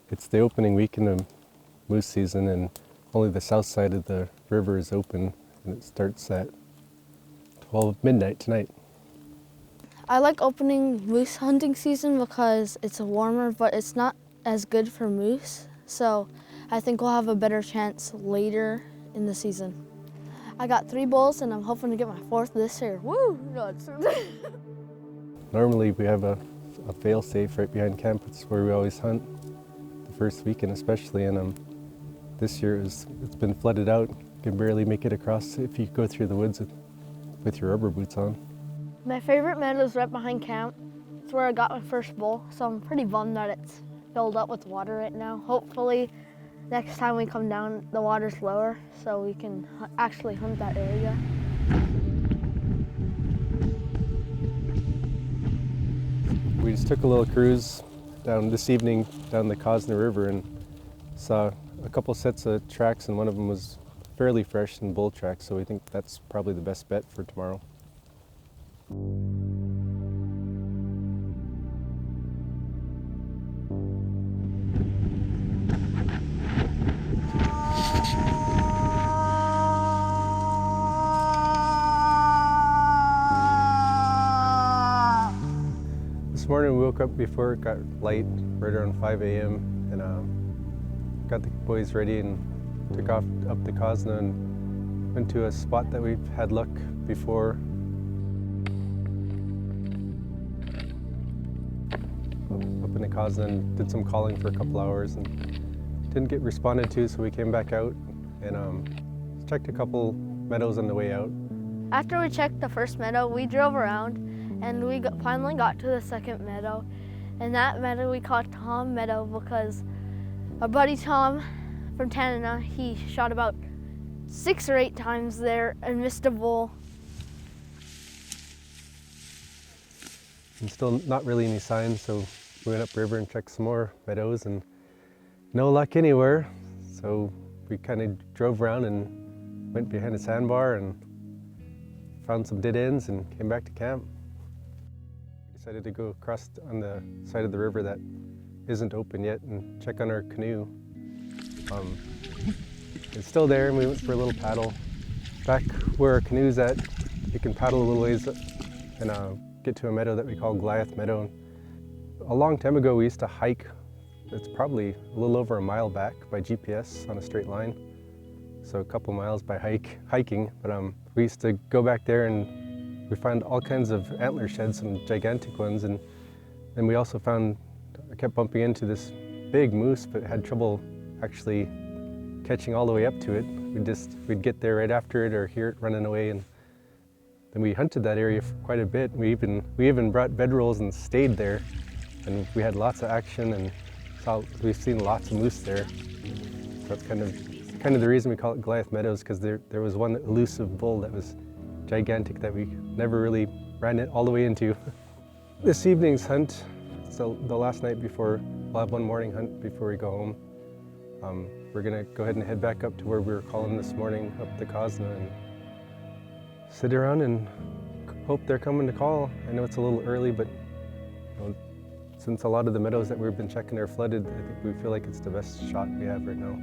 It's the opening week in the moose season, and only the south side of the river is open, and it starts at 12 midnight tonight. I like opening moose hunting season because it's warmer, but it's not as good for moose. So I think we'll have a better chance later in the season. I got 3 bulls and I'm hoping to get my 4th this year. Woo! Normally we have a fail-safe right behind camp. It's where we always hunt, the first weekend especially, and this year it's been flooded out. You can barely make it across if you go through the woods with your rubber boots on. My favorite meadow is right behind camp. It's where I got my first bull, so I'm pretty bummed that it's filled up with water right now. Hopefully next time we come down the water's lower so we can actually hunt that area. We just took a little cruise down this evening down the Cosna River and saw a couple sets of tracks, and one of them was fairly fresh and bull tracks, so we think that's probably the best bet for tomorrow. This morning we woke up before it got light, right around 5 a.m. and got the boys ready and took off up the Cosna and went to a spot that we've had luck before. Up in the Cosna and did some calling for a couple hours and didn't get responded to, so we came back out and checked a couple meadows on the way out. After we checked the first meadow, we drove around and we finally got to the second meadow. And that meadow we called Tom Meadow because our buddy Tom from Tanana, he shot about 6 or 8 times there and missed a bull. And still not really any signs, so we went upriver and checked some more meadows and no luck anywhere. So we kind of drove around and went behind a sandbar and found some dead ends and came back to camp. We decided to go across on the side of the river that isn't open yet and check on our canoe. It's still there, and we went for a little paddle. Back where our canoe's at, you can paddle a little ways and get to a meadow that we call Goliath Meadow. A long time ago we used to hike. It's probably a little over a mile back by GPS on a straight line. So a couple miles by hiking, but we used to go back there and we found all kinds of antler sheds, some gigantic ones, and then we also found, I kept bumping into this big moose, but had trouble actually catching all the way up to it. We'd get there right after it or hear it running away, and then we hunted that area for quite a bit. We even brought bedrolls and stayed there, and we had lots of action and we've seen lots of moose there. So that's kind of the reason we call it Goliath Meadows, because there was one elusive bull that was gigantic that we never really ran it all the way into. This evening's hunt, so the last night before, we'll have one morning hunt before we go home. We're gonna go ahead and head back up to where we were calling this morning, up the Cosna, and sit around and hope they're coming to call. I know it's a little early, but since a lot of the meadows that we've been checking are flooded, I think we feel like it's the best shot we have right now.